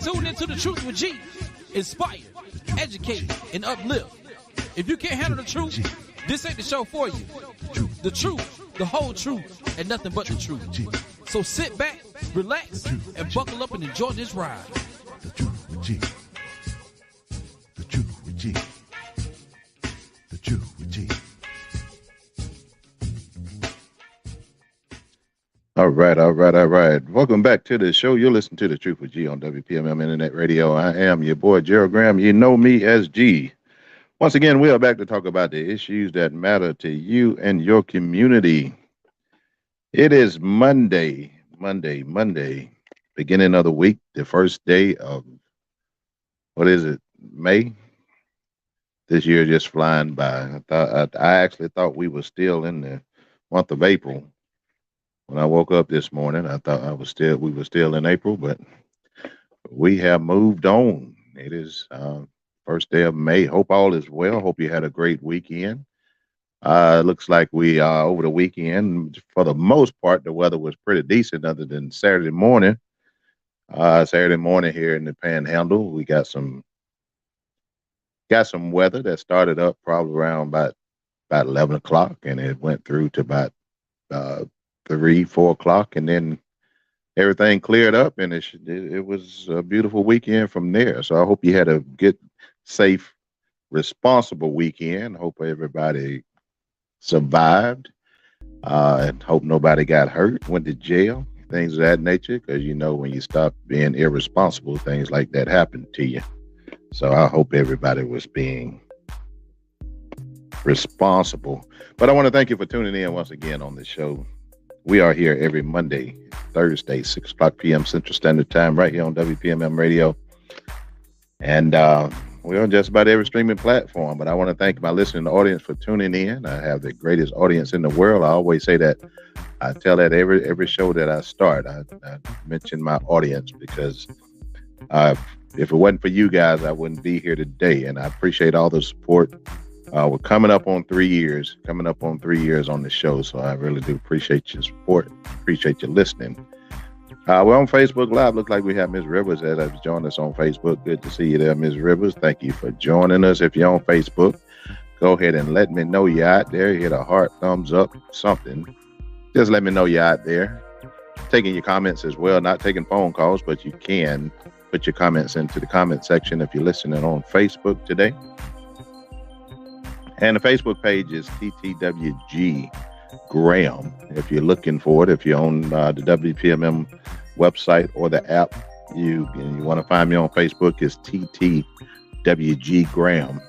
tuned into The Truth with G. Inspire, educate, and uplift. If you can't handle the truth, this ain't the show for you. The truth, the whole truth, and nothing but the truth. So sit back, relax, and buckle up and enjoy this ride. The Truth with G. The Truth with G. The Truth with G. All right. Welcome back to the show. You're listening to The Truth with G on WPMM Internet Radio. I am your boy, Gerald Graham. You know me as G. Once again, we are back to talk about the issues that matter to you and your community. It is Monday, beginning of the week, the first day of, May? This year just flying by. I actually thought we were still in the month of April. When I woke up this morning, I thought we were still in April, but we have moved on. It is first day of May. Hope all is well. Hope you had a great weekend. It looks like we over the weekend, for the most part, the weather was pretty decent other than Saturday morning. Saturday morning here in the Panhandle, we got some weather that started up probably around about 11 o'clock, and it went through to about 3-4 o'clock, and then everything cleared up, and it was a beautiful weekend from there. So I hope you had a good, safe, responsible weekend. Hope everybody survived. And hope nobody got hurt, went to jail, things of that nature, because you know when you stop being irresponsible, things like that happen to you. So I hope everybody was being responsible. But I want to thank you for tuning in once again on the show. We are here every Monday, Thursday, 6 o'clock p.m. Central Standard Time, right here on WPMM Radio. And we're on just about every streaming platform. But I want to thank my listening audience for tuning in. I have the greatest audience in the world. I always say that. I tell that every show that I start. I mention my audience because if it wasn't for you guys, I wouldn't be here today. And I appreciate all the support. We're coming up on 3 years on the show. So I really do appreciate your support. Appreciate you listening. We're on Facebook Live. Looks like we have Ms. Rivers that has joined us on Facebook. Good to see you there, Ms. Rivers. Thank you for joining us. If you're on Facebook, go ahead and let me know you're out there. Hit a heart, thumbs up, something. Just let me know you're out there. Taking your comments as well. Not taking phone calls, but you can put your comments into the comment section if you're listening on Facebook today. And the Facebook page is TTWG Graham. If you're looking for it, if you're on the WPMM website or the app, you want to find me on Facebook, it's TTWG Graham.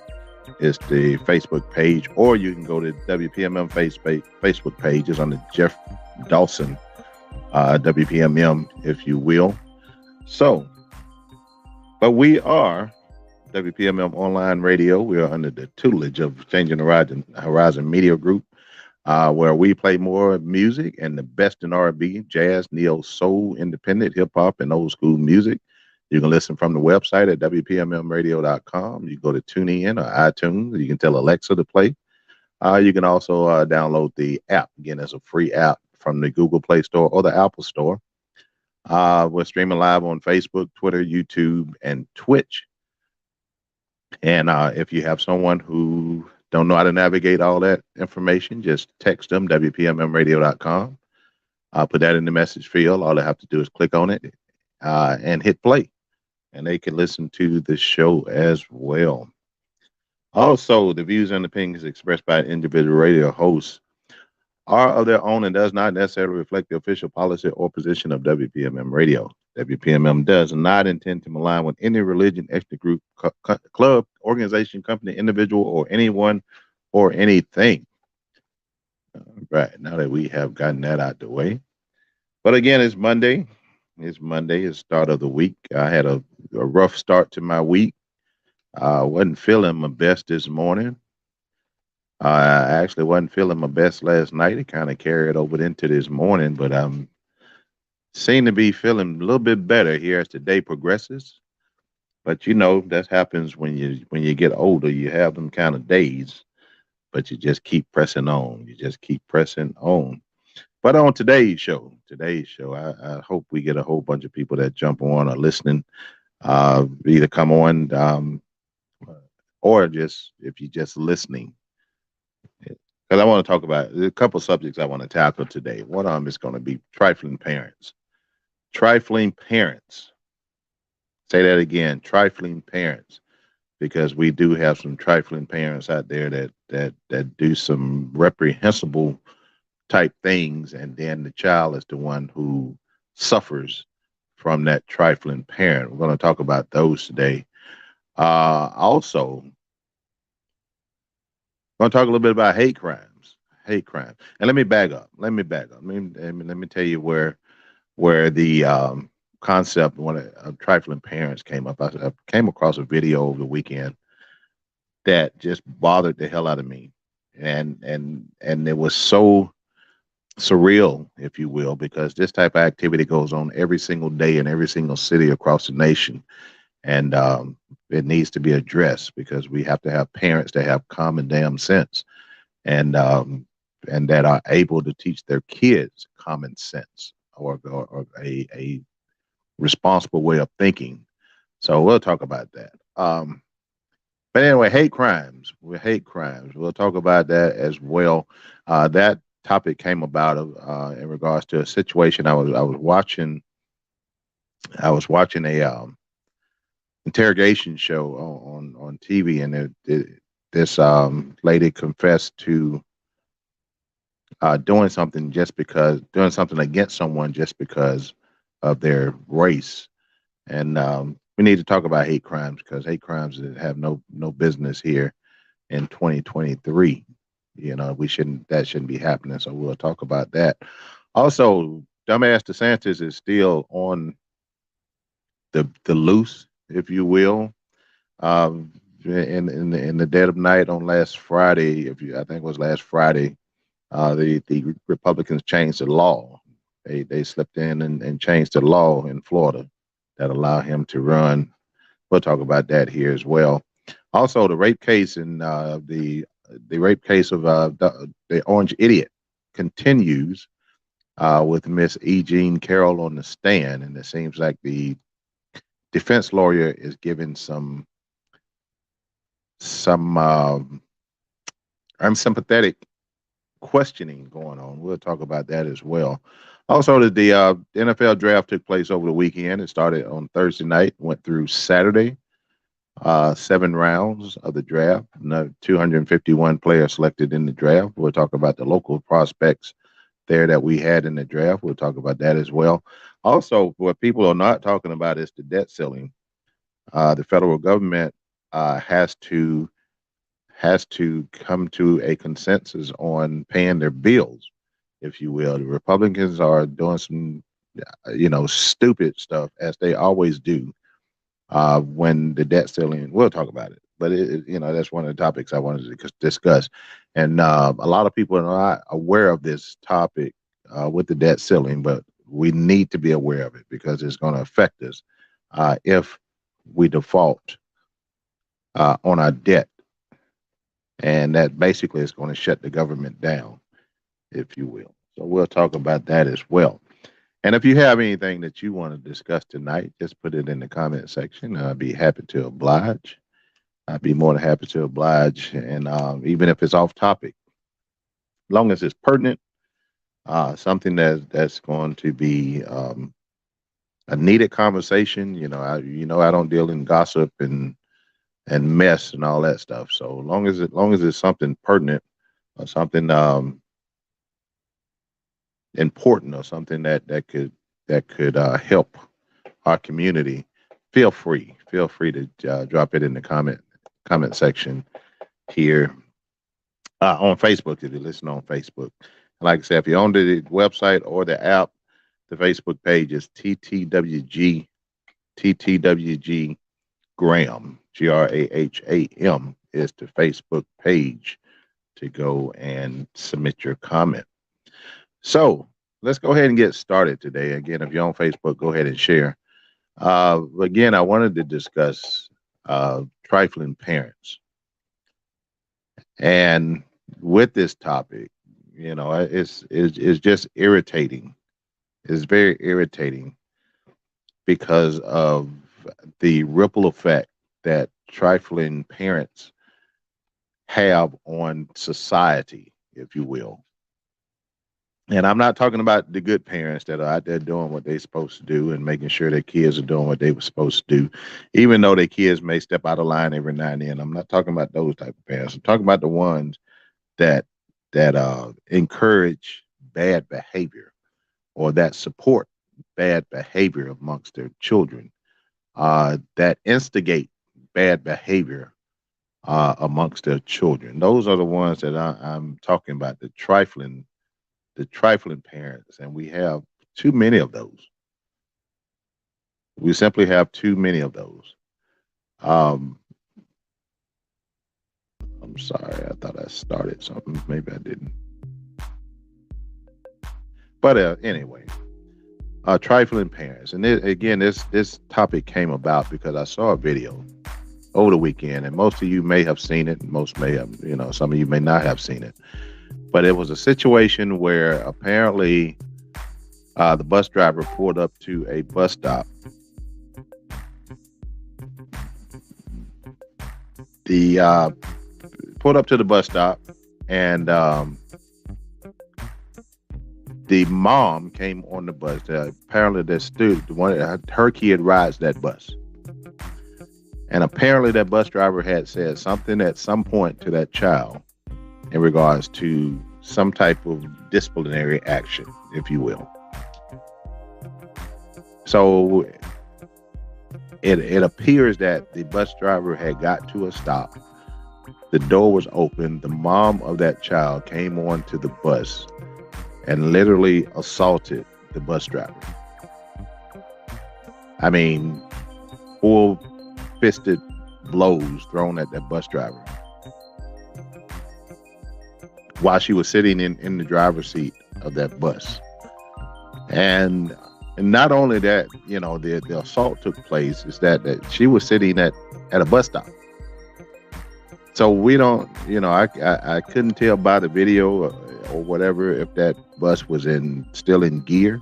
It's the Facebook page, or you can go to WPMM Facebook page. It's on the Jeff Dawson WPMM, if you will. So, but we are WPMM Online Radio. We are under the tutelage of Changing Horizon Media Group, where we play more music and the best in R&B, jazz, neo, soul, independent, hip-hop, and old school music. You can listen from the website at WPMMradio.com. You go to TuneIn or iTunes. You can tell Alexa to play. You can also download the app. Again, it's a free app from the Google Play Store or the Apple Store. We're streaming live on Facebook, Twitter, YouTube, and Twitch. And if you have someone who don't know how to navigate all that information, just text them, WPMMradio.com. Put that in the message field. All they have to do is click on it and hit play. And they can listen to the show as well. Also, the views and opinions expressed by individual radio hosts are of their own and does not necessarily reflect the official policy or position of WPMM Radio. WPMM does not intend to malign with any religion, ethnic group, club, organization, company, individual, or anyone or anything. All right, now that we have gotten that out the way. But again, it's Monday. It's the start of the week. I had a rough start to my week. Wasn't feeling my best this morning. I actually wasn't feeling my best last night. It kind of carried over into this morning, but seem to be feeling a little bit better here as the day progresses. But you know, that happens when you get older. You have them kind of days, but you just keep pressing on. But on today's show, I hope we get a whole bunch of people that jump on or listening Either come on, or just if you're just listening. Because I want to talk about a couple subjects I want to tackle today. One of them is going to be trifling parents. Trifling parents. Say that again, trifling parents, because we do have some trifling parents out there that do some reprehensible type things, and then the child is the one who suffers from that trifling parent. We're going to talk about those today. Also, going to talk a little bit about hate crimes. Hate crimes. And let me back up. Let me tell you where the concept of trifling parents came up. I came across a video over the weekend that just bothered the hell out of me, and it was so surreal, if you will, because this type of activity goes on every single day in every single city across the nation, and it needs to be addressed because we have to have parents that have common damn sense, and and that are able to teach their kids common sense, or a responsible way of thinking. So we'll talk about that. But anyway, hate crimes. We hate crimes. We'll talk about that as well. That topic came about in regards to a situation I was watching. I was watching a interrogation show on TV, and this lady confessed to doing something against someone just because of their race. And we need to talk about hate crimes because hate crimes have no business here in 2023. That shouldn't be happening. So we'll talk about that. Also, dumbass DeSantis is still on the loose, if you will. In the dead of night on last Friday, I think it was last Friday, the Republicans changed the law. They slipped in and changed the law in Florida that allow him to run. We'll talk about that here as well. Also, the rape case in the rape case of the Orange Idiot continues with Miss E. Jean Carroll on the stand, and it seems like the defense lawyer is giving some unsympathetic questioning going on. We'll talk about that as well. Also, the NFL draft took place over the weekend. It started on Thursday night, went through Saturday. 7 rounds of the draft. 251 players selected in the draft. We'll talk about the local prospects there that we had in the draft. We'll talk about that as well. Also, what people are not talking about is the debt ceiling. The federal government has to come to a consensus on paying their bills, if you will. The Republicans are doing some, stupid stuff as they always do when the debt ceiling. We'll talk about it, but that's one of the topics I wanted to discuss, and a lot of people are not aware of this topic with the debt ceiling, but we need to be aware of it because it's going to affect us if we default on our debt, and that basically is going to shut the government down, if you will. So we'll talk about that as well. And if you have anything that you want to discuss tonight, just put it in the comment section. I'd be happy to oblige. I'd be more than happy to oblige. And even if it's off topic, as long as it's pertinent, something that's going to be a needed conversation. I don't deal in gossip and mess and all that stuff. So long as it's something pertinent or something important or something that could help our community, feel free to drop it in the comment section here on Facebook if you listen on Facebook. Like I said, if you're on the website or the app, the Facebook page is TTWG Graham, Graham is the Facebook page to go and submit your comment. So let's go ahead and get started today. Again, if you're on Facebook, go ahead and share. Again, I wanted to discuss trifling parents. And with this topic, it's just irritating. It's very irritating because of the ripple effect that trifling parents have on society, if you will. And I'm not talking about the good parents that are out there doing what they're supposed to do and making sure their kids are doing what they were supposed to do, even though their kids may step out of line every now and then. I'm not talking about those type of parents. I'm talking about the ones that encourage bad behavior or that support bad behavior amongst their children, that instigate bad behavior amongst their children. Those are the ones that I'm talking about, the trifling parents, and we have too many of those. We simply have too many of those. Um, I'm sorry, I thought I started something. Maybe I didn't. But anyway, trifling parents, and again, this topic came about because I saw a video over the weekend, and most of you may have seen it, and most may have, some of you may not have seen it. But it was a situation where apparently the bus driver pulled up to a bus stop. The pulled up to the bus stop, and the mom came on the bus. Apparently, the student, her kid rides that bus, and apparently that bus driver had said something at some point to that child in regards to some type of disciplinary action, if you will. So it appears that the bus driver had got to a stop. The door was open. The mom of that child came onto the bus and literally assaulted the bus driver. I mean, full-fisted blows thrown at that bus driver while she was sitting in the driver's seat of that bus. And not only that, the assault took place, is that she was sitting at a bus stop. So we don't, I couldn't tell by the video or whatever if that bus was still in gear,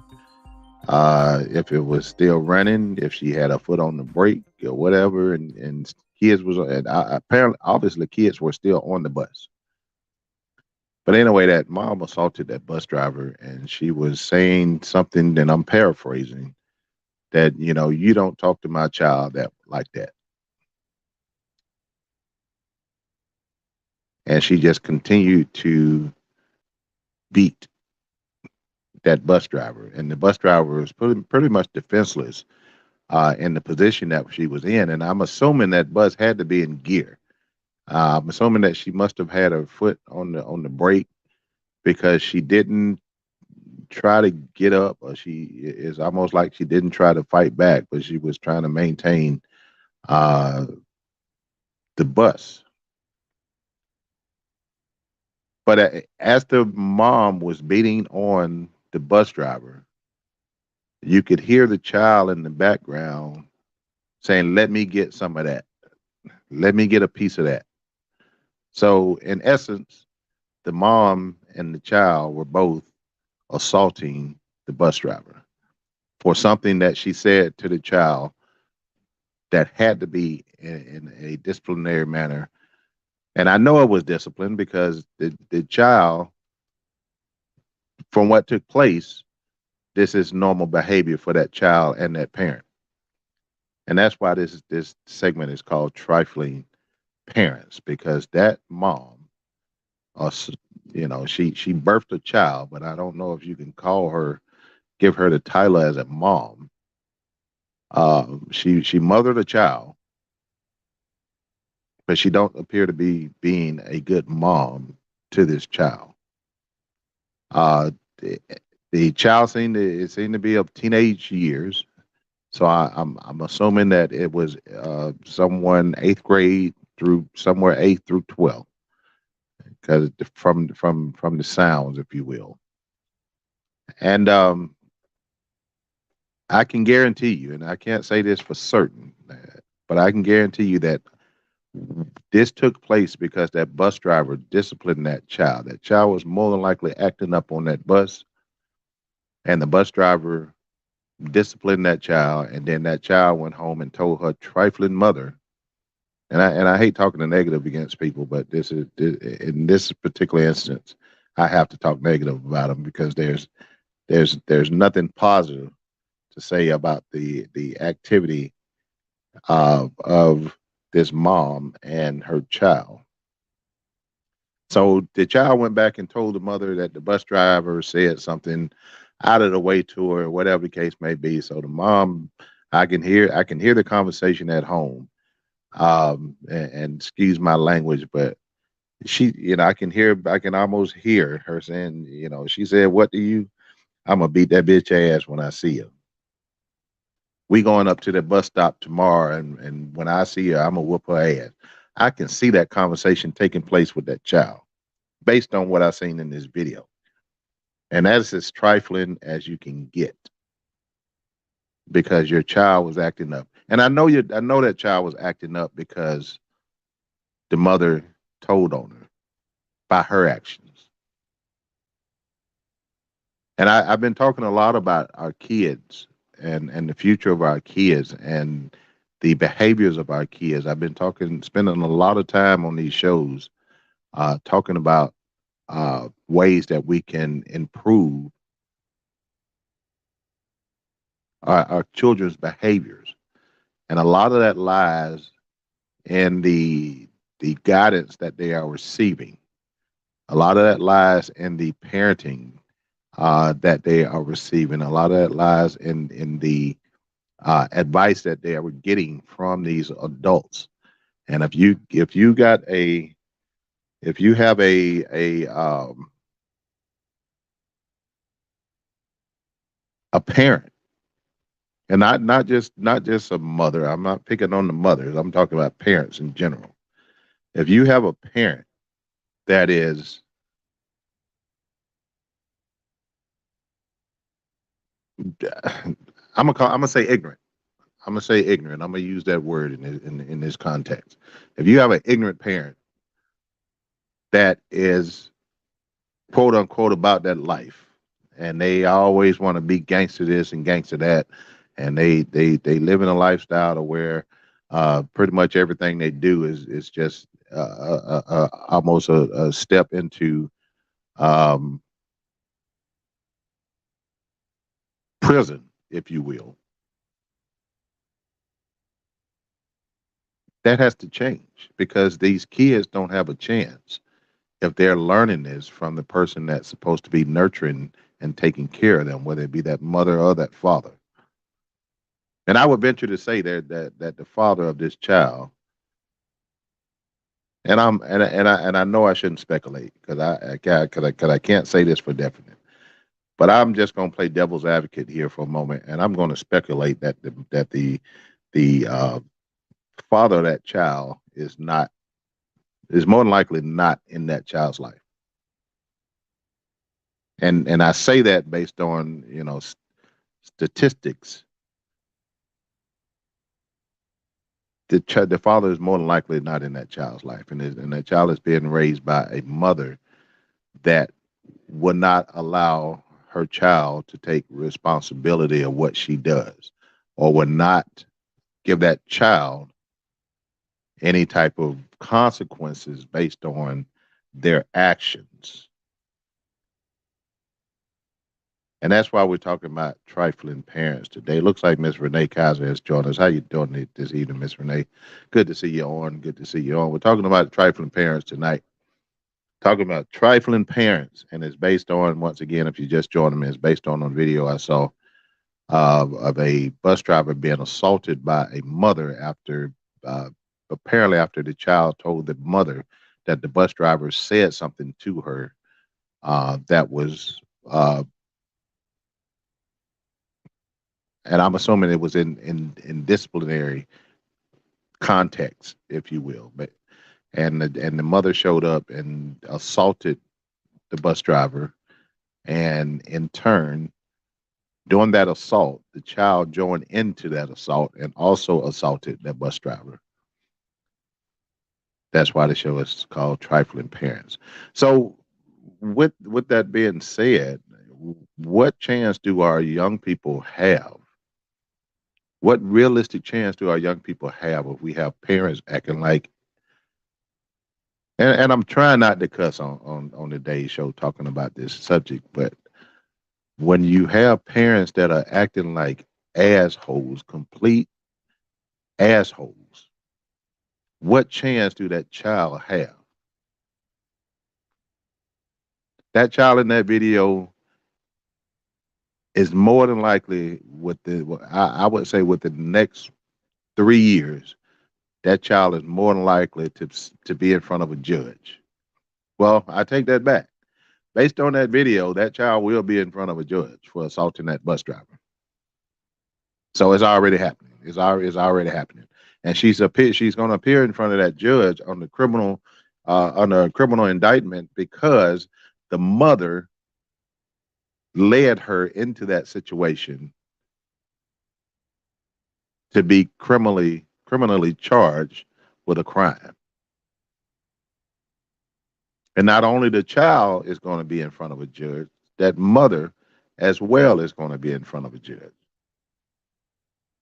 if it was still running, if she had her foot on the brake or whatever, and kids apparently, obviously, kids were still on the bus. But anyway, that mom assaulted that bus driver, and she was saying something, and I'm paraphrasing, that, you don't talk to my child like that. And she just continued to beat that bus driver. And the bus driver was pretty much defenseless in the position that she was in. And I'm assuming that bus had to be in gear. I'm assuming that she must have had her foot on the brake, because she didn't try to get up, or she is almost like she didn't try to fight back, but she was trying to maintain the bus. But as the mom was beating on the bus driver, you could hear the child in the background saying, "Let me get some of that. Let me get a piece of that." So in essence, the mom and the child were both assaulting the bus driver for something that she said to the child that had to be in a disciplinary manner. And I know it was discipline because the child, from what took place, this is normal behavior for that child and that parent. And that's why this segment is called Trifling Parents, because that mom, she birthed a child, but I don't know if you can give her the title as a mom. She mothered a child, but she don't appear to be being a good mom to this child. The child seemed to be of teenage years, so I'm assuming that it was someone 8th grade through somewhere 8th through 12th, because from the sounds, if you will. And I can guarantee you, and I can't say this for certain, but I can guarantee you that this took place because that bus driver disciplined that child. That child was more than likely acting up on that bus, and the bus driver disciplined that child, and then that child went home and told her trifling mother. And I hate talking the negative against people, but in this particular instance, I have to talk negative about them because there's nothing positive to say about the activity of this mom and her child. So the child went back and told the mother that the bus driver said something out of the way to her, whatever the case may be. So the mom, I can hear the conversation at home. And excuse my language, but I can almost hear her saying, she said, "What do you? I'm gonna beat that bitch ass when I see her. We going up to the bus stop tomorrow, and when I see her, I'm gonna whoop her ass." I can see that conversation taking place with that child based on what I've seen in this video. And that's as trifling as you can get because your child was acting up. And I know that child was acting up because the mother told on her by her actions. And I've been talking a lot about our kids and the future of our kids and the behaviors of our kids. I've been spending a lot of time on these shows, talking about ways that we can improve our children's behaviors. And a lot of that lies in the guidance that they are receiving. A lot of that lies in the parenting that they are receiving. A lot of that lies in the advice that they are getting from these adults. And if you have a parent, and not just a mother. I'm not picking on the mothers. I'm talking about parents in general. If you have a parent that is I'm gonna say ignorant. I'm gonna say ignorant. I'm gonna use that word in this context. If you have an ignorant parent that is quote unquote about that life, and they always want to be gangster this and gangster that, and they live in a lifestyle to where pretty much everything they do is just almost a step into um, prison, if you will. That has to change because these kids don't have a chance if they're learning this from the person that's supposed to be nurturing and taking care of them, whether it be that mother or that father. And I would venture to say that the father of this child, and I know I shouldn't speculate because I can't say this for definite, but I'm just going to play devil's advocate here for a moment, and I'm going to speculate that the father of that child is more than likely not in that child's life. And I say that based on statistics. The father is more than likely not in that child's life, and that child is being raised by a mother that will not allow her child to take responsibility of what she does, or will not give that child any type of consequences based on their actions. And that's why we're talking about trifling parents today. Looks like Miss Renee Kaiser has joined us. How you doing this evening, Miss Renee? Good to see you on. Good to see you on. We're talking about trifling parents tonight. Talking about trifling parents, and it's based on, once again, if you just joined me, it's based on a video I saw of a bus driver being assaulted by a mother uh, apparently after the child told the mother that the bus driver said something to her that was uh, and I'm assuming it was in disciplinary context, if you will. But and the mother showed up and assaulted the bus driver, and in turn, during that assault, the child joined into that assault and also assaulted that bus driver. That's why the show is called Trifling Parents. So, with that being said, what chance do our young people have What realistic chance do our young people have if we have parents acting like, and I'm trying not to cuss on the day show talking about this subject, but when you have parents that are acting like assholes, complete assholes, what chance do that child have? That child in that video is more than likely I would say within the next 3 years, that child is more than likely to be in front of a judge. Well, I take that back. Based on that video, that child will be in front of a judge for assaulting that bus driver. So it's already happening. It's already happening, and she's going to appear in front of that judge on the criminal indictment because the mother led her into that situation to be criminally charged with a crime. And not only the child is going to be in front of a judge, that mother as well is going to be in front of a judge.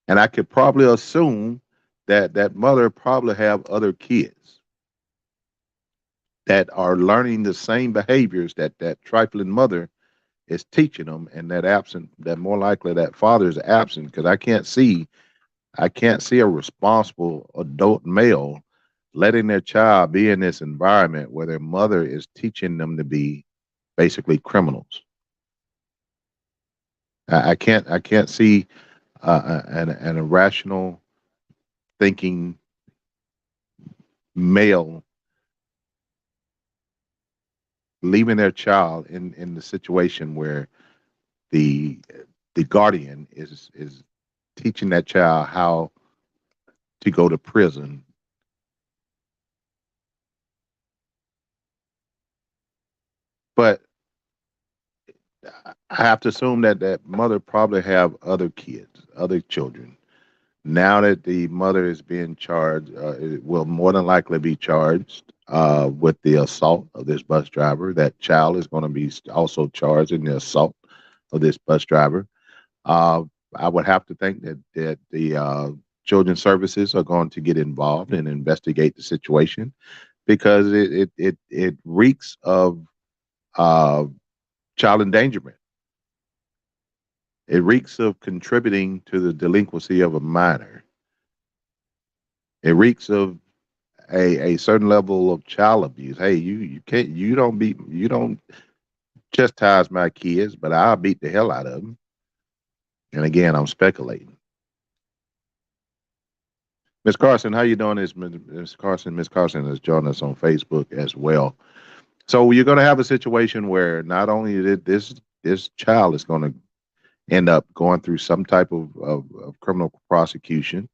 And I could probably assume that that mother probably have other kids that are learning the same behaviors that that trifling mother is teaching them, and that more likely that father is absent because I can't see a responsible adult male letting their child be in this environment where their mother is teaching them to be basically criminals. I can't see an irrational thinking male leaving their child in the situation where the the guardian is teaching that child how to go to prison. But I have to assume that that mother probably have other kids, other children. Now that the mother is being charged, it will more than likely be charged with the assault of this bus driver. That child is going to be also charged in the assault of this bus driver. Uh, I would have to think that the children's services are going to get involved and investigate the situation because it reeks of uh, child endangerment. It reeks of contributing to the delinquency of a minor. It reeks of a certain level of child abuse. Hey, you don't chastise my kids, but I'll beat the hell out of them. And again, I'm speculating. Miss Carson, how you doing? This Miss Carson. Miss Carson has joined us on Facebook as well. So you're going to have a situation where not only this child is going to end up going through some type of criminal prosecution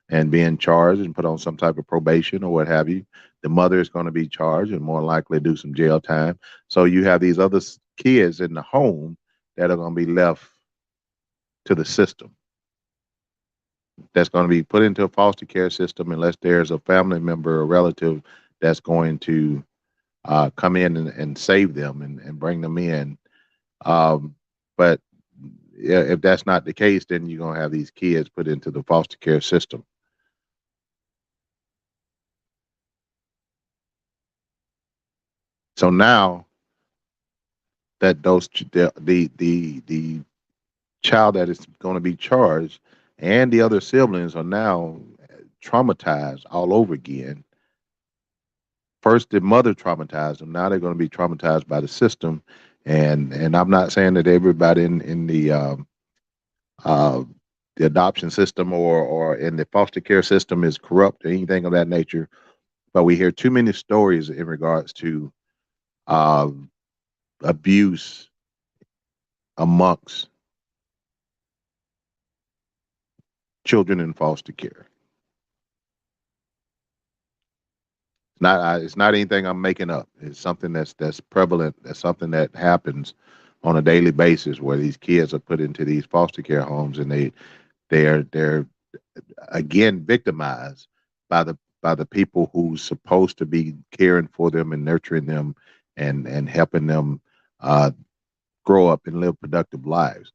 and being charged and put on some type of probation or what have you. The mother is going to be charged and more likely do some jail time. So you have these other kids in the home that are going to be left to the system. That's going to be put into a foster care system unless there's a family member or relative that's going to come in and save them and bring them in. But yeah, if that's not the case, then you're going to have these kids put into the foster care system. So now that the child that is going to be charged and the other siblings are now traumatized all over again. First, the mother traumatized them. Now they're going to be traumatized by the system, and I'm not saying that everybody in uh, the adoption system or in the foster care system is corrupt or anything of that nature, but we hear too many stories in regards to uh, abuse amongst children in foster care. It's not anything I'm making up. It's something that's prevalent. That's something that happens on a daily basis where these kids are put into these foster care homes and they're again victimized by the people who's supposed to be caring for them and nurturing them and helping them uh, grow up and live productive lives.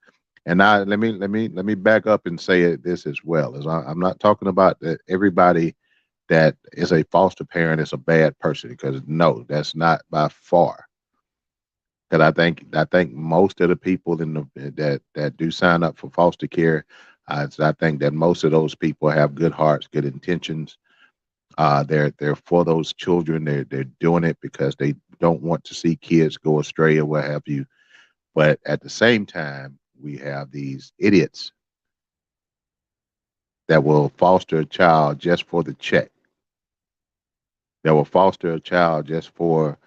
And now let me back up and say this as well. I'm not talking about that everybody that is a foster parent is a bad person, because no, that's not by far. Because I think most of the people that do sign up for foster care, I think that most of those people have good hearts, good intentions. They're for those children. They're doing it because they don't want to see kids go astray or what have you. But at the same time, we have these idiots that will foster a child just for the check, that will foster a child just for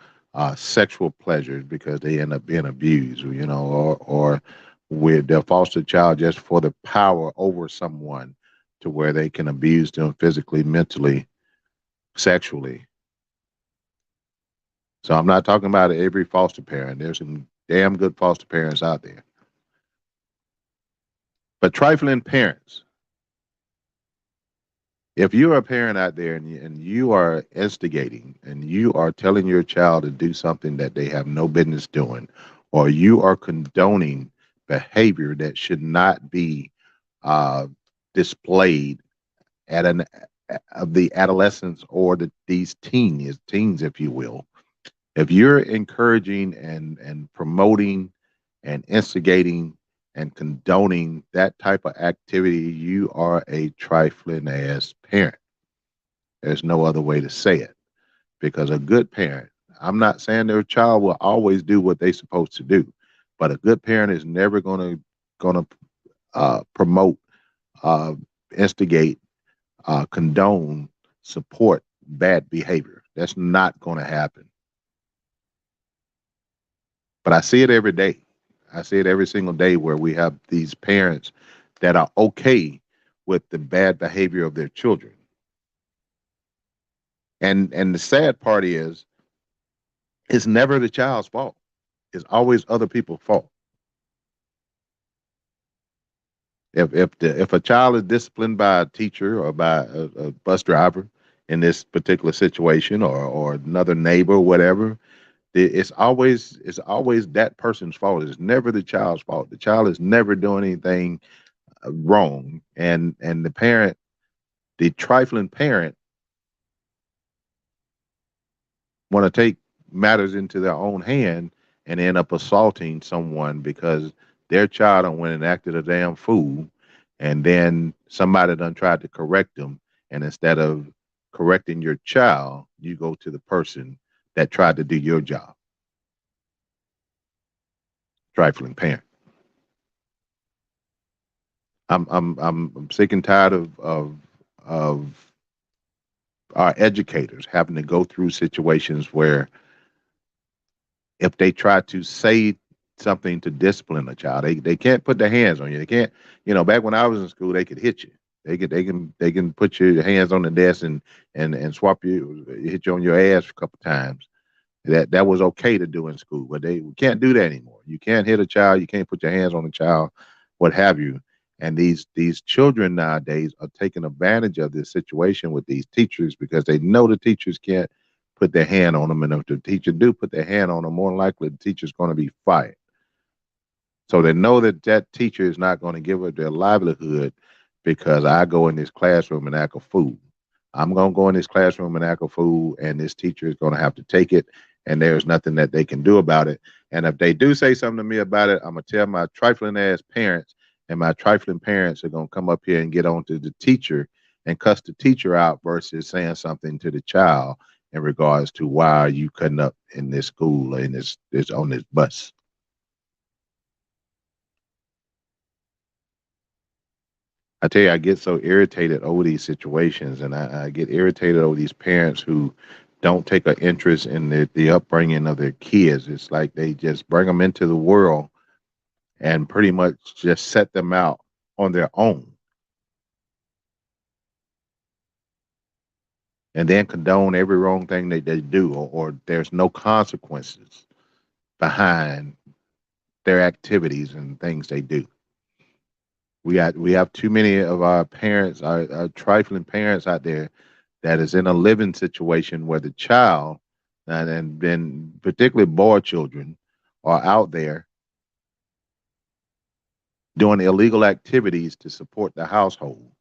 sexual pleasures because they end up being abused, or they'll foster a child just for the power over someone to where they can abuse them physically, mentally, sexually. So I'm not talking about every foster parent. There's some damn good foster parents out there. But trifling parents, if you're a parent out there and you are instigating and you are telling your child to do something that they have no business doing, or you are condoning behavior that should not be uh, displayed at an of the adolescents or these teens, if you will. If you're encouraging and promoting and instigating and condoning that type of activity, you are a trifling ass parent. There's no other way to say it. Because a good parent, I'm not saying their child will always do what they're supposed to do, but a good parent is never gonna promote, uh, instigate, condone, support bad behavior. That's not going to happen. But I see it every day. I see it every single day where we have these parents that are okay with the bad behavior of their children. And the sad part is it's never the child's fault. It's always other people's fault. If a child is disciplined by a teacher or by a bus driver in this particular situation, or another neighbor or whatever, it's always that person's fault. It's never the child's fault. The child is never doing anything wrong, and the trifling parent, want to take matters into their own hand and end up assaulting someone because their child done went and acted a damn fool, and then somebody done tried to correct them, and instead of correcting your child, you go to the person that tried to do your job. Trifling parent. I'm sick and tired of our educators having to go through situations where if they try to say something to discipline a child, they can't put their hands on you. They can't, back when I was in school, they could hit you. They can put your hands on the desk and swap you, hit you on your ass a couple times. That was okay to do in school, but we can't do that anymore. You can't hit a child, you can't put your hands on a child, what have you. And these children nowadays are taking advantage of this situation with these teachers because they know the teachers can't put their hand on them, and if the teacher do put their hand on them, more than likely the teacher's going to be fired. So they know that that teacher is not going to give up their livelihood because I go in this classroom and act a fool. I'm going to go in this classroom and act a fool, and this teacher is going to have to take it, and there's nothing that they can do about it. And if they do say something to me about it, I'm going to tell my trifling ass parents, and my trifling parents are going to come up here and get on to the teacher and cuss the teacher out versus saying something to the child in regards to why are you cutting up in this school or in this on this bus. I tell you, I get so irritated over these situations, and I get irritated over these parents who don't take an interest in the upbringing of their kids. It's like they just bring them into the world and pretty much just set them out on their own, and then condone every wrong thing that they do, or there's no consequences behind their activities and things they do. We have too many of our parents, our trifling parents out there that is in a living situation where the child, and then particularly boy children, are out there doing illegal activities to support the household.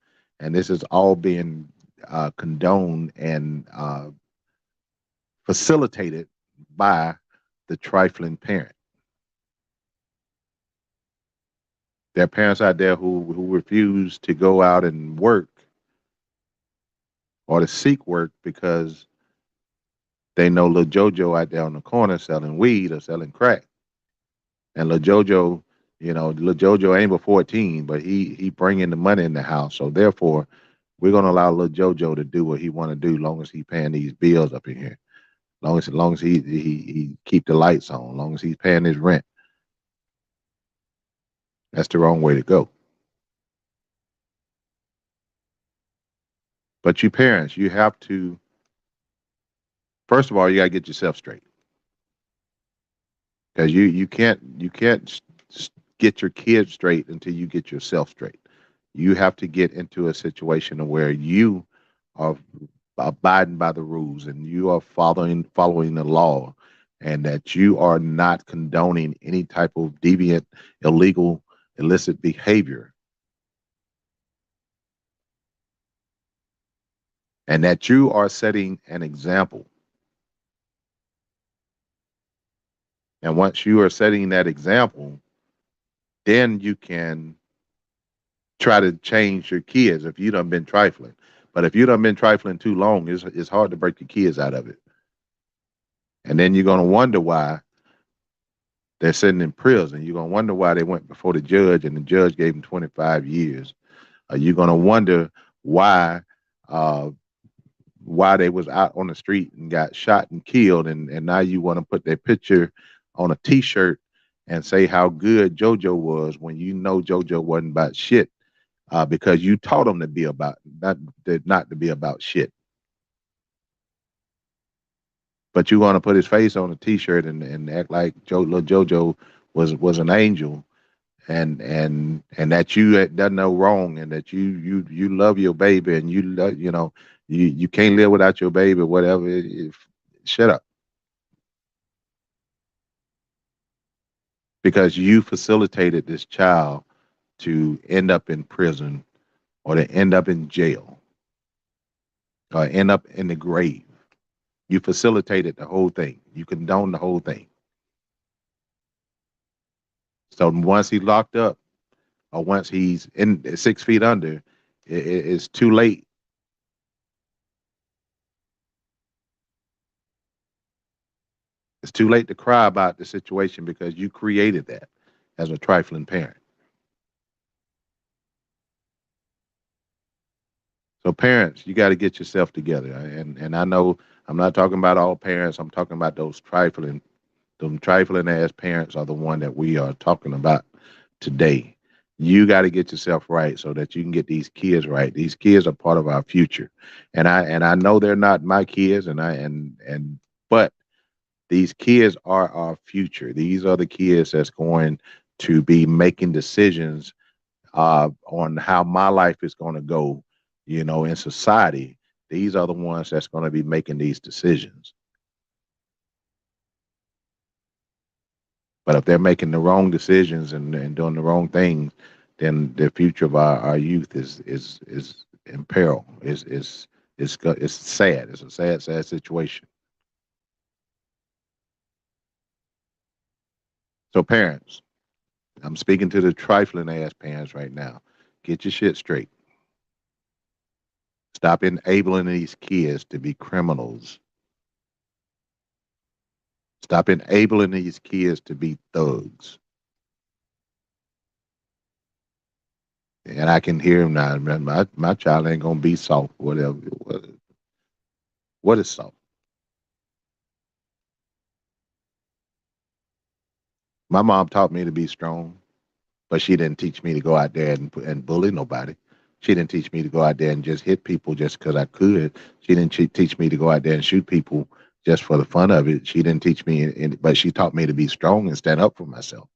And this is all being condoned and facilitated by the trifling parent. There are parents out there who refuse to go out and work or to seek work because they know little JoJo out there on the corner selling weed or selling crack. And little JoJo, little JoJo ain't but 14, but he bringing the money in the house. So therefore, we're gonna allow little JoJo to do what he want to do, long as he paying these bills up in here, long as he keep the lights on, long as he's paying his rent. That's the wrong way to go. But you parents, you have to, first of all, you gotta get yourself straight, because you can't get your kids straight until you get yourself straight. You have to get into a situation where you are abiding by the rules and you are following the law, and that you are not condoning any type of deviant, illegal, illicit behavior, and that you are setting an example. And once you are setting that example, then you can try to change your kids if you done been trifling. But if you done been trifling too long, it's hard to break your kids out of it. And then you're gonna wonder why they're sitting in prison. You're gonna wonder why they went before the judge and the judge gave them 25 years. You're gonna wonder why uh, why they was out on the street and got shot and killed, and now you want to put their picture on a T-shirt and say how good JoJo was when you know JoJo wasn't about shit, because you taught them to be about not to be about shit. But you want to put his face on a T-shirt and act like little JoJo was an angel, and that you done no wrong, and that you love your baby, and you can't live without your baby, whatever. Shut up, because you facilitated this child to end up in prison, or to end up in jail, or end up in the grave. You facilitated the whole thing. You condoned the whole thing. So once he's locked up, or once he's in 6 feet under, it's too late. It's too late to cry about the situation, because you created that as a trifling parent. So parents, you got to get yourself together. And I know I'm not talking about all parents. I'm talking about them trifling ass parents are the one that we are talking about today. You got to get yourself right so that you can get these kids right. These kids are part of our future, and I know they're not my kids, but these kids are our future. These are the kids that's going to be making decisions on how my life is going to go, in society. These are the ones that's going to be making these decisions. But if they're making the wrong decisions and doing the wrong things, then the future of our youth is in peril. It's sad. It's a sad situation. So parents, I'm speaking to the trifling ass parents right now. Get your shit straight. Stop enabling these kids to be criminals. Stop enabling these kids to be thugs. And I can hear him now. My child ain't gonna be soft. Whatever. What is soft? My mom taught me to be strong, but she didn't teach me to go out there and bully nobody. She didn't teach me to go out there and just hit people just because I could. She didn't teach me to go out there and shoot people just for the fun of it. She didn't teach me, but she taught me to be strong and stand up for myself.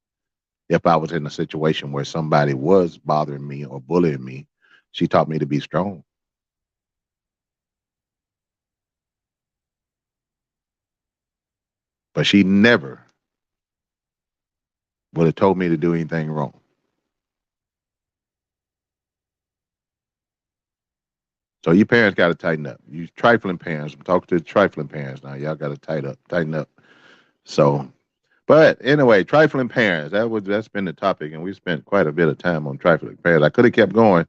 If I was in a situation where somebody was bothering me or bullying me, she taught me to be strong. But she never would have told me to do anything wrong. So you parents got to tighten up. You trifling parents, I'm talking to the trifling parents now. Y'all got to tighten up. So, but anyway, trifling parents. That's been the topic, and we spent quite a bit of time on trifling parents. I could have kept going,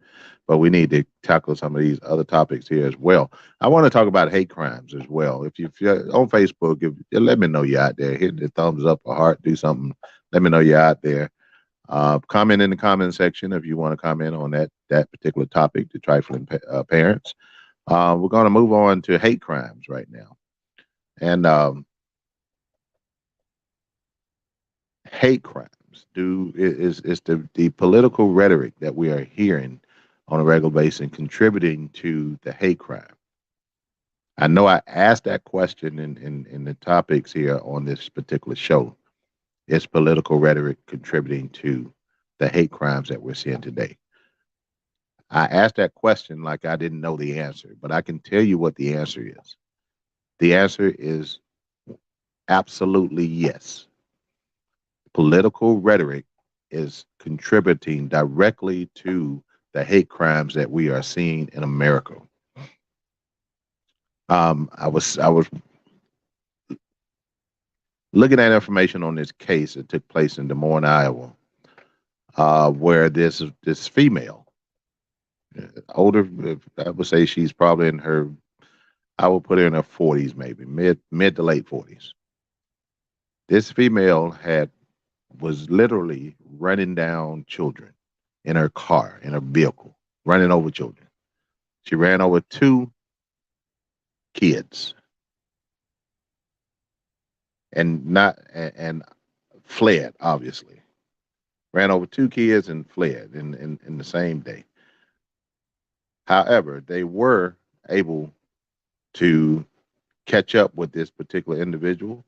but we need to tackle some of these other topics here as well. I want to talk about hate crimes as well. If you're on Facebook, let me know you're out there. Hit the thumbs up or heart, do something. Let me know you're out there. Comment in the comment section if you want to comment on that particular topic, the trifling parents. We're going to move on to hate crimes right now, and hate crimes is the political rhetoric that we are hearing on a regular basis contributing to the hate crime. I know I asked that question in the topics here on this particular show. Is political rhetoric contributing to the hate crimes that we're seeing today? I asked that question like I didn't know the answer, but I can tell you what the answer is. The answer is absolutely yes. Political rhetoric is contributing directly to the hate crimes that we are seeing in America. I was looking at information on this case that took place in Des Moines, Iowa, where this female, older, I would say she's probably in her, I would put her in her 40s, maybe mid to late 40s. This female was literally running down children in her car, in her vehicle, running over children. She ran over two kids and fled, obviously. Ran over two kids and fled in the same day. However, they were able to catch up with this particular individual.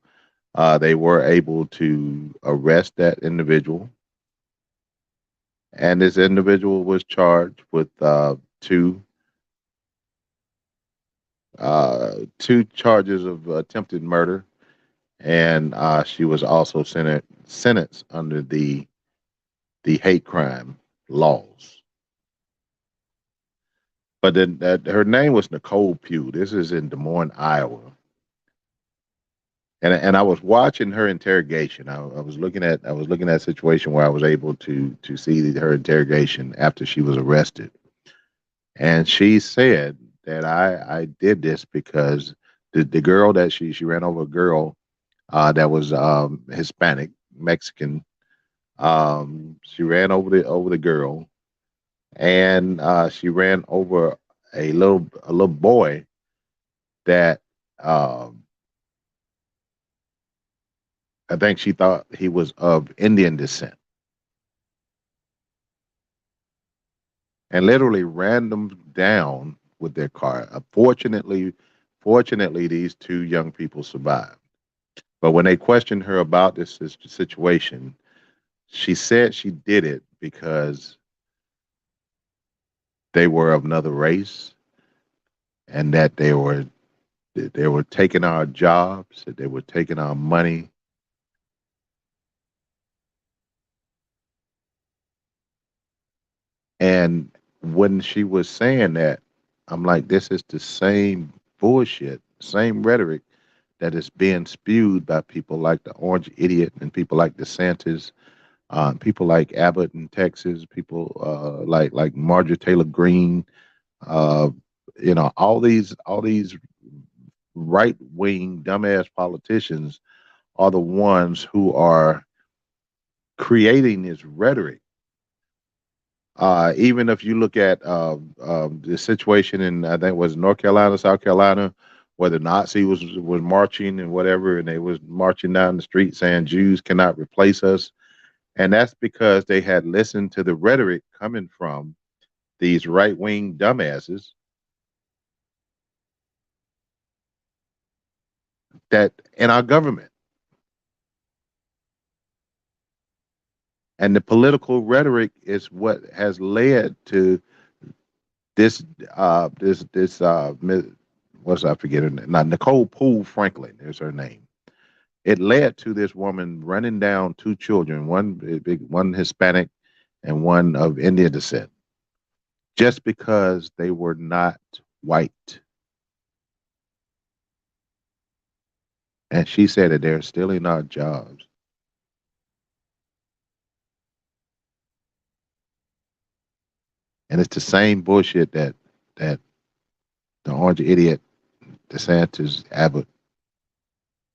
They were able to arrest that individual, and this individual was charged with two charges of attempted murder, and she was also sentenced under the hate crime laws. But then her name was Nicole Pugh. This is in Des Moines, Iowa. And I was watching her interrogation. I was looking at a situation where I was able to see her interrogation after she was arrested. And she said that I did this because the girl that she ran over a girl that was Hispanic, Mexican. She ran over the girl, and she ran over a little boy that I think she thought he was of Indian descent, and literally ran them down with their car. Fortunately, these two young people survived. But when they questioned her about this situation, she said she did it because they were of another race and that they were taking our jobs, that they were taking our money. And when she was saying that, I'm like, this is the same bullshit, same rhetoric that is being spewed by people like the Orange Idiot and people like DeSantis, people like Abbott in Texas, people like Marjorie Taylor Greene, uh, all these right wing dumbass politicians are the ones who are creating this rhetoric. Even if you look at the situation in, I think it was North Carolina, South Carolina, where the Nazi was marching and whatever, and they was marching down the street saying Jews cannot replace us, and that's because they had listened to the rhetoric coming from these right wing dumbasses that in our government. And the political rhetoric is what has led to this what's I forget her name? Not Nicole Poole Franklin is her name. It led to this woman running down two children, one Hispanic and one of Indian descent, just because they were not white. And she said that they're stealing our jobs. And it's the same bullshit that the orange idiot, DeSantis, Abbott,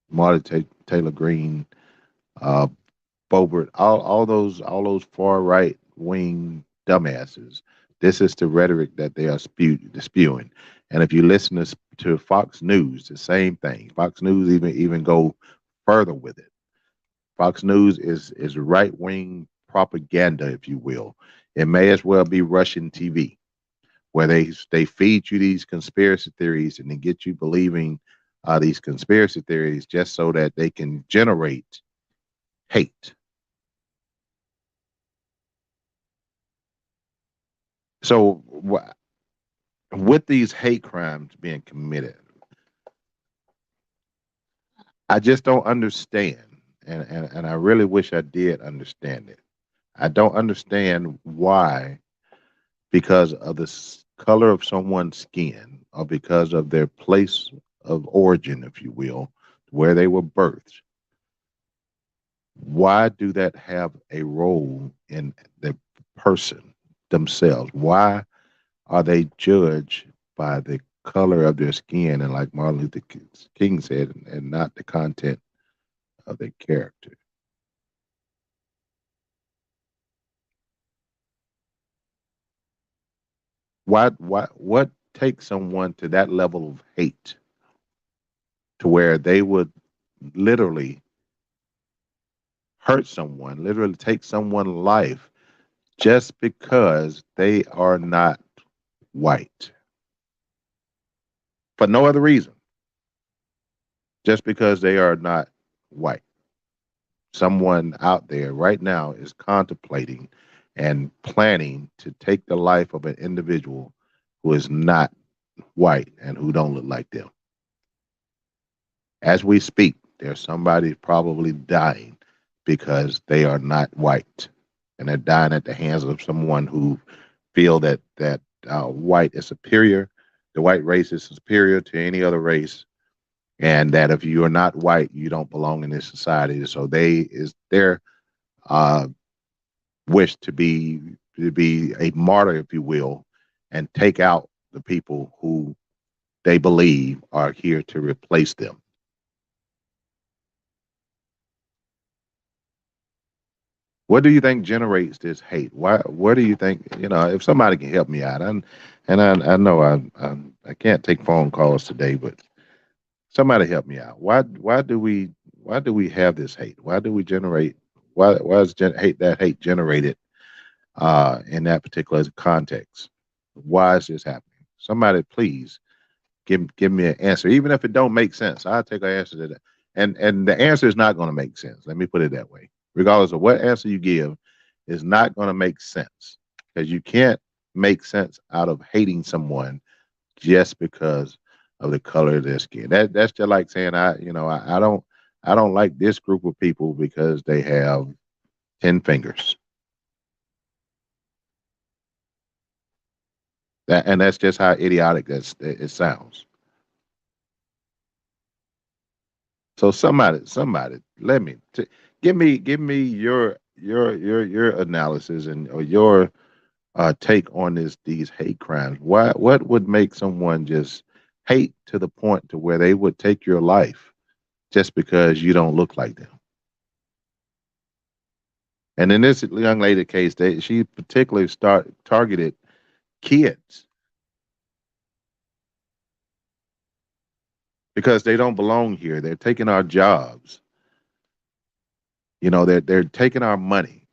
Marty Taylor Greene, uh, Boebert, all those far right wing dumbasses. This is the rhetoric that they are spewing. And if you listen to Fox News, the same thing. Fox News even go further with it. Fox News is right wing propaganda, if you will. It may as well be Russian TV, where they feed you these conspiracy theories and they get you believing these conspiracy theories just so that they can generate hate. So with these hate crimes being committed, I just don't understand, and I really wish I did understand it. I don't understand why, because of the color of someone's skin or because of their place of origin, if you will, where they were birthed, why do that have a role in the person themselves? Why are they judged by the color of their skin and, like Martin Luther King said, and not the content of their character? What takes someone to that level of hate to where they would literally hurt someone, literally take someone's life just because they are not white? For no other reason, just because they are not white. Someone out there right now is contemplating and planning to take the life of an individual who is not white and who don't look like them. As we speak, there's somebody probably dying because they are not white, and they're dying at the hands of someone who feel that white is superior, the white race is superior to any other race, and that if you are not white, you don't belong in this society. So they is their uh, wish to be a martyr, if you will, and take out the people who they believe are here to replace them. What do you think generates this hate? Why? What do you think? If somebody can help me out, I know I can't take phone calls today, but somebody help me out. Why do we have this hate? Why do we generate? Why is hate generated in that particular context? Why is this happening? Somebody please give me an answer, even if it don't make sense. I'll take an answer to that, and the answer is not going to make sense. Let me put it that way. Regardless of what answer you give, is not going to make sense, because you can't make sense out of hating someone just because of the color of their skin. That's just like saying I don't like this group of people because they have 10 fingers. And that's just how idiotic it sounds. So somebody, give me your analysis and or your take on these hate crimes. What would make someone just hate to the point to where they would take your life just because you don't look like them? And in this young lady case, she particularly targeted kids because they don't belong here. They're taking our jobs. They're taking our money.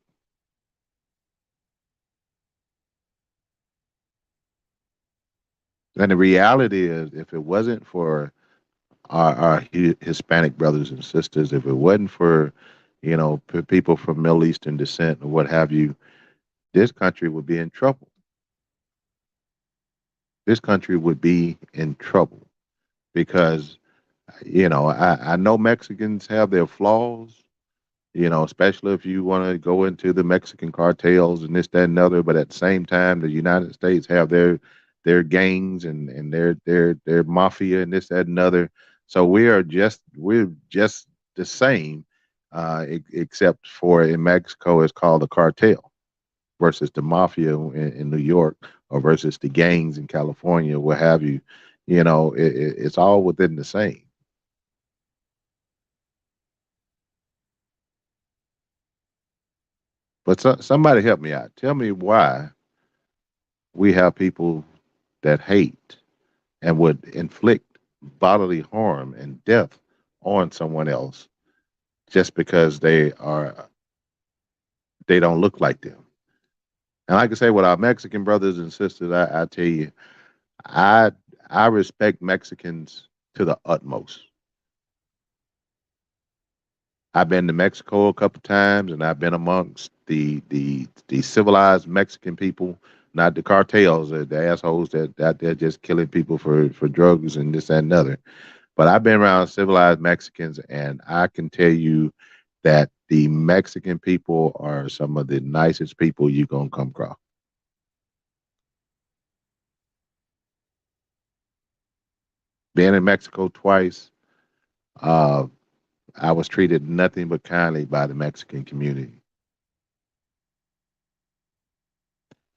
And the reality is, if it wasn't for our Hispanic brothers and sisters, if it wasn't for, people from Middle Eastern descent or what have you, this country would be in trouble. This country would be in trouble because, I know Mexicans have their flaws, especially if you want to go into the Mexican cartels and this, that, and other. But at the same time, the United States have their gangs and their mafia and this, that, and other. So we're just the same, except for in Mexico it's called a cartel versus the mafia in New York, or versus the gangs in California, what have you. It's all within the same. But somebody help me out. Tell me why we have people that hate and would inflict bodily harm and death on someone else just because they don't look like them. And like I say, with our Mexican brothers and sisters, I tell you, I I respect Mexicans to the utmost. I've been to Mexico a couple times, and I've been amongst the civilized Mexican people, not the cartels, the assholes that out there just killing people for drugs and this that, and another. But I've been around civilized Mexicans, and I can tell you that the Mexican people are some of the nicest people you're gonna come across. Being in Mexico twice, uh, I was treated nothing but kindly by the Mexican community.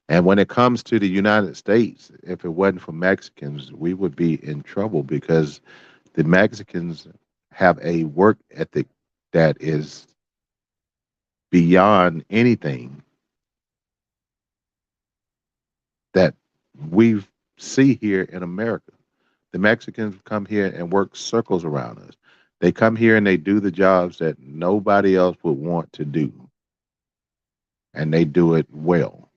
And when it comes to the United States, if it wasn't for Mexicans, we would be in trouble because the Mexicans have a work ethic that is beyond anything that we see here in America. The Mexicans come here and work circles around us. They come here and they do the jobs that nobody else would want to do, and they do it well.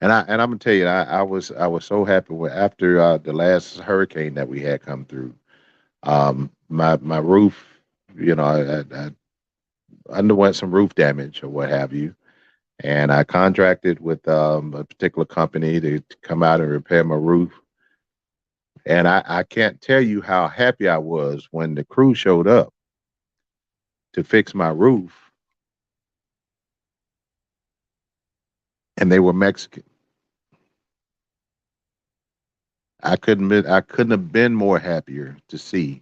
And I'm gonna tell you, I was so happy with after the last hurricane that we had come through. My roof, I underwent some roof damage or what have you, and I contracted with a particular company to come out and repair my roof. And I can't tell you how happy I was when the crew showed up to fix my roof, and they were Mexican. I couldn't have been more happier to see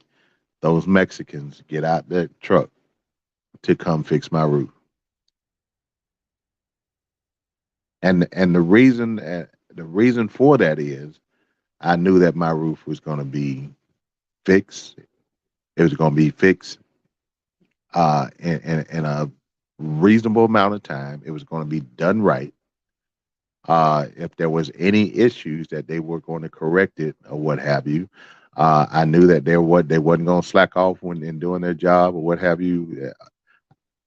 those Mexicans get out their truck to come fix my roof. And the reason for that is I knew that my roof was going to be fixed. It was going to be fixed in a reasonable amount of time. It was going to be done right. If there was any issues, that they were going to correct it or what have you. I knew that they wasn't going to slack off when in doing their job or what have you.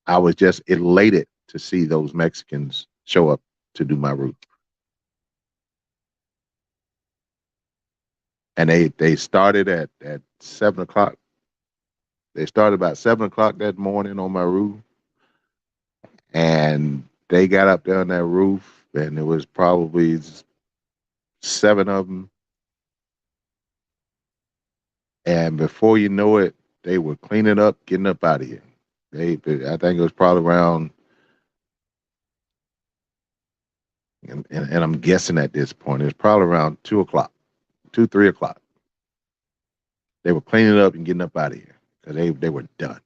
I was just elated to see those Mexicans show up to do my roof, and they started at 7 o'clock. They started about 7 o'clock that morning on my roof, and they got up there on that roof, and it was probably seven of them. And before you know it, they were cleaning up, getting up out of here. I think it was probably around, and I'm guessing at this point, it was probably around 2 o'clock, 3 o'clock. They were cleaning up and getting up out of here because they were done.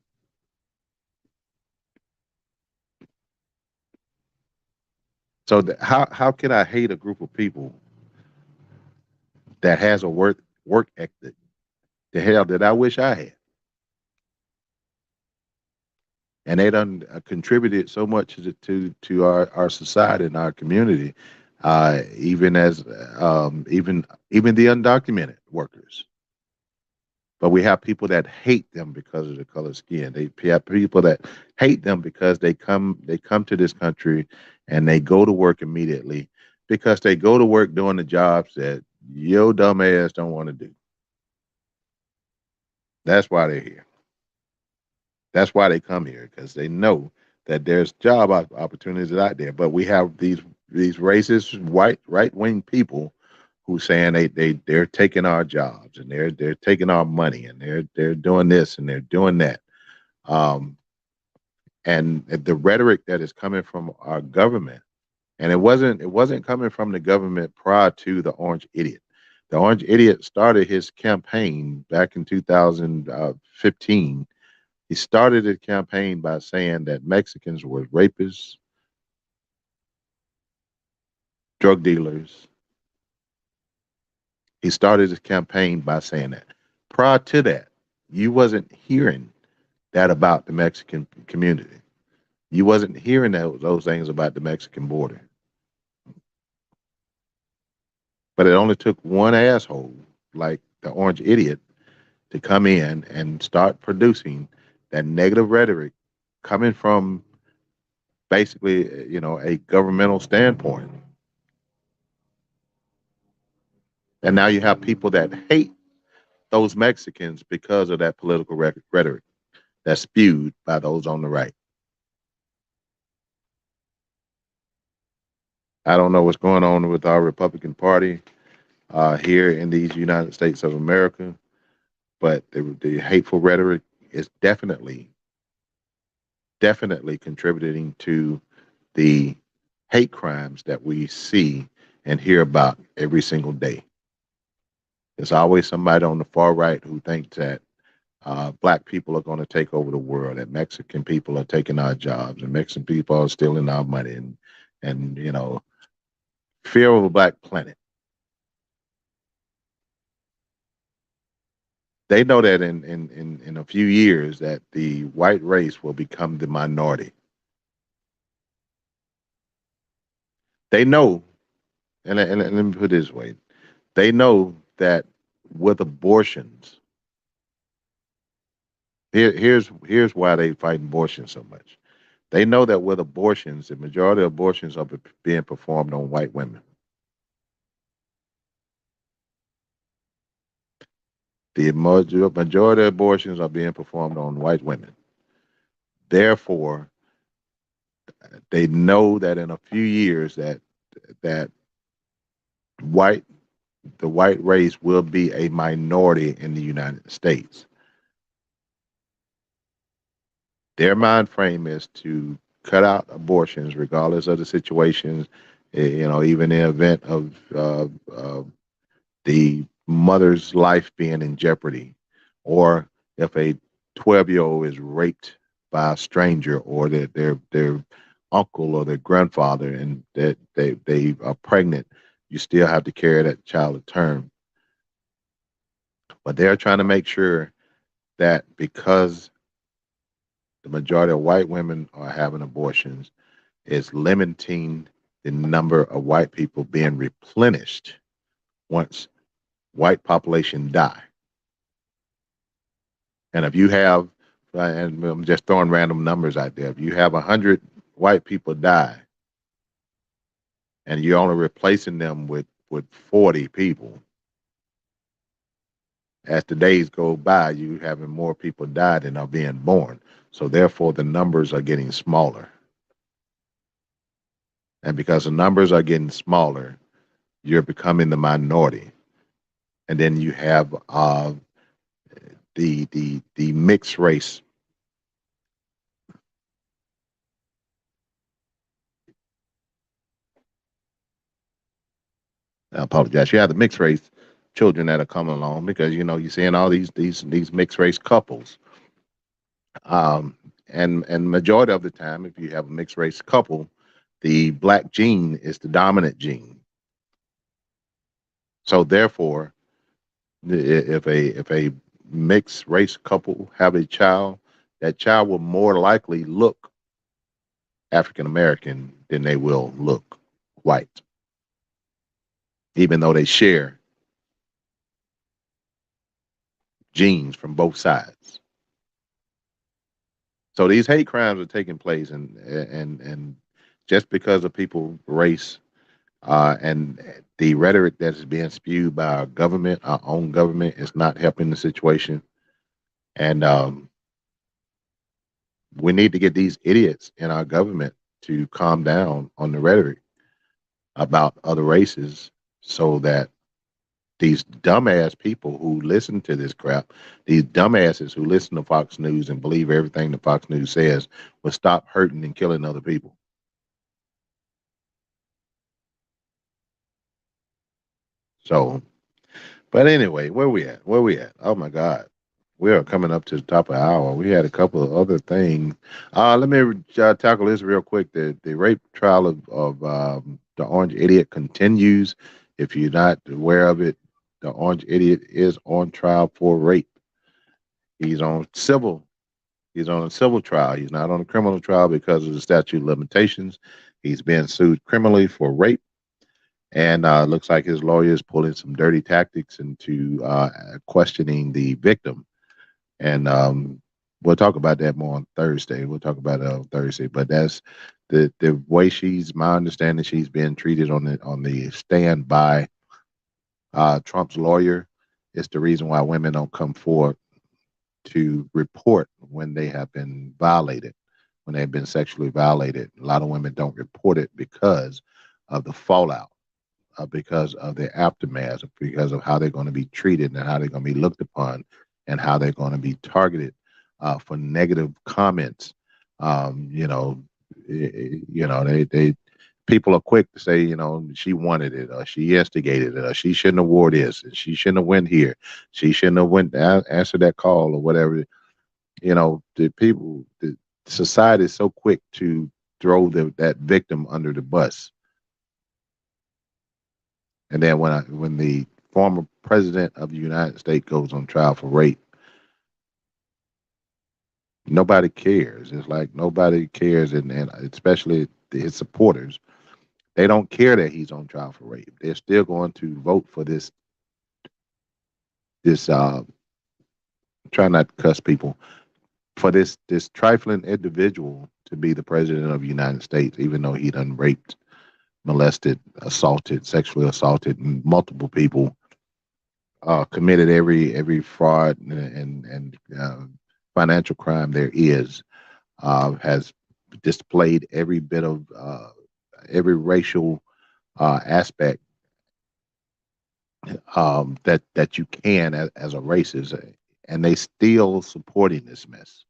So how can I hate a group of people that has a work ethic the hell that I wish I had, and they done contributed so much to our society and our community, even as even the undocumented workers. But we have people that hate them because of the color of skin. They have people that hate them because they come to this country and they go to work immediately because they go to work doing the jobs that your dumb ass don't want to do. That's why they're here. That's why they come here, because they know that there's job opportunities out there. But we have these racist white right wing people who saying they're taking our jobs, and they're taking our money, and they're doing this and they're doing that. Um, and the rhetoric that is coming from our government And it wasn't coming from the government prior to the Orange Idiot. The Orange Idiot started his campaign back in 2015. He started his campaign by saying that Mexicans were rapists, drug dealers. He started his campaign by saying that. Prior to that, you wasn't hearing that about the Mexican community. You wasn't hearing those things about the Mexican border. But it only took one asshole like the Orange Idiot to come in and start producing that negative rhetoric coming from basically, a governmental standpoint. And now you have people that hate those Mexicans because of that political rhetoric that's spewed by those on the right. I don't know what's going on with our Republican Party here in these United States of America, but the hateful rhetoric is definitely contributing to the hate crimes that we see and hear about every single day. There's always somebody on the far right who thinks that black people are going to take over the world, that Mexican people are taking our jobs, and Mexican people are stealing our money, and fear of a black planet. They know that in a few years that the white race will become the minority. They know, and let me put it this way: they know that with abortions, here's why they fight abortion so much. They know that with abortions, the majority of abortions are being performed on white women. The majority of abortions are being performed on white women. Therefore, they know that in a few years that white the white race will be a minority in the United States. Their mind frame is to cut out abortions, regardless of the situations. Even in the event of the mother's life being in jeopardy, or if a 12-year-old is raped by a stranger, or their uncle or their grandfather, and that they are pregnant, you still have to carry that child to term. But they're trying to make sure that because the majority of white women are having abortions, is limiting the number of white people being replenished once white population die. And if you have, and I'm just throwing random numbers out there, if you have 100 white people die, and you're only replacing them with 40 people, as the days go by, you having more people die than are being born. So therefore, the numbers are getting smaller. And because the numbers are getting smaller, you're becoming the minority. And then you have the mixed race. I apologize. You have the mixed race children that are coming along because you're seeing all these mixed race couples. And majority of the time, if you have a mixed race couple, the black gene is the dominant gene. So therefore, if a mixed race couple have a child, that child will more likely look African American than they will look white, even though they share genes from both sides. So these hate crimes are taking place, and just because of people race, and the rhetoric that is being spewed by our government, our own government, is not helping the situation. And we need to get these idiots in our government to calm down on the rhetoric about other races, so that these dumbass people who listen to this crap, these dumbasses who listen to Fox News and believe everything that Fox News says, will stop hurting and killing other people. So, but anyway, where we at? Where we at? Oh my God, we are coming up to the top of the hour. We had a couple of other things. Let me tackle this real quick. The rape trial of the Orange Idiot continues. If you're not aware of it, the Orange Idiot is on trial for rape. He's on civil. He's on a civil trial. He's not on a criminal trial because of the statute of limitations. He's being sued criminally for rape, and looks like his lawyer is pulling some dirty tactics into questioning the victim. And we'll talk about that more on Thursday. We'll talk about it on Thursday. But that's the way she's. My understanding, she's being treated on the stand by Trump's lawyer. It's the reason why women don't come forward to report when they have been violated, when they've been sexually violated. A lot of women don't report it because of the fallout, because of the aftermath, because of how they're going to be treated and how they're going to be looked upon and how they're going to be targeted for negative comments. You know, they people are quick to say, she wanted it, or she instigated it, or she shouldn't have wore this, and she shouldn't have went here, she shouldn't have went answer that call or whatever. The society is so quick to throw that victim under the bus. And then when the former president of the United States goes on trial for rape, nobody cares. It's like nobody cares, and especially his supporters, they don't care that he's on trial for rape. They're still going to vote for this try not to cuss people, for this trifling individual to be the president of the United States, even though he done raped, molested, assaulted, sexually assaulted multiple people, committed every fraud and financial crime there is, has displayed every bit of every racial aspect that you can as a racist, and they still supporting this mess.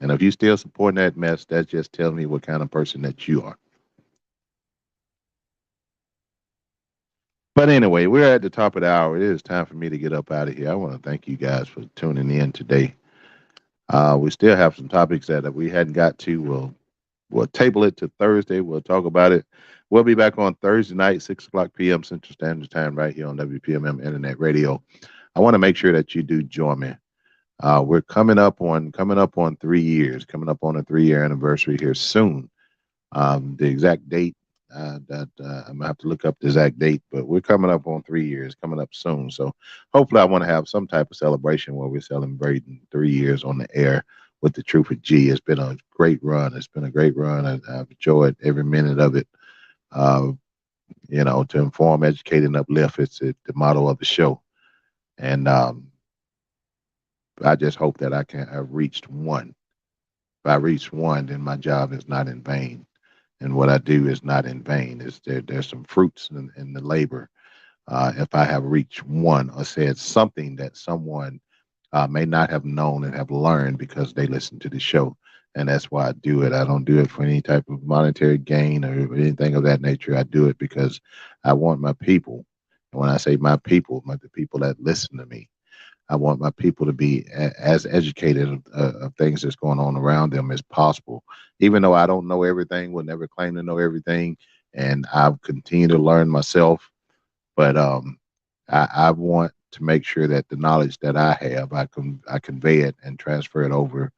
And if you still supporting that mess, that just tells me what kind of person that you are. But anyway, we're at the top of the hour. It is time for me to get up out of here. I want to thank you guys for tuning in today. We still have some topics that we hadn't got to. We'll table it to Thursday. We'll talk about it. We'll be back on Thursday night, 6 o'clock p.m. Central Standard Time, right here on WPMM Internet Radio. I want to make sure that you do join me. We're coming up on 3 years, coming up on a 3-year anniversary here soon. The exact date that I'm gonna have to look up the exact date, but we're coming up on 3 years, coming up soon. So hopefully, I want to have some type of celebration where we're celebrating 3 years on the air with the Truth with G. It's been a great run. It's been a great run. I've enjoyed every minute of it. Uh, to inform, educate, and uplift. It's the motto of the show, and I just hope that I can have reached one. If I reach one, then my job is not in vain, and what I do is not in vain. There's some fruits in the labor. If I have reached one or said something that someone may not have known and have learned because they listen to the show, and that's why I do it. I don't do it for any type of monetary gain or anything of that nature. I do it because I want my people, and when I say my people, the people that listen to me, I want my people to be as educated of things that's going on around them as possible. Even though I don't know everything, will never claim to know everything, and I've continued to learn myself. But I want to make sure that the knowledge that I have, I convey it and transfer it over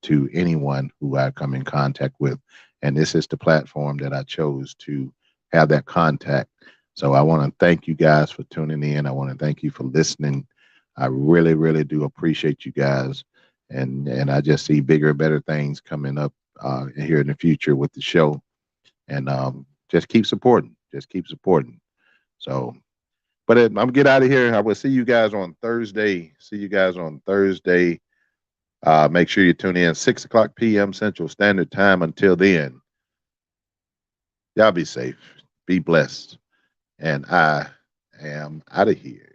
to anyone who I come in contact with. And this is the platform that I chose to have that contact. So I want to thank you guys for tuning in. I want to thank you for listening. I really, really do appreciate you guys. And I just see bigger and better things coming up here in the future with the show. And just keep supporting. Just keep supporting. So, but I'm gonna get out of here. I will see you guys on Thursday. See you guys on Thursday. Make sure you tune in 6 o'clock p.m. Central Standard Time. Until then, y'all be safe, be blessed, and I am out of here.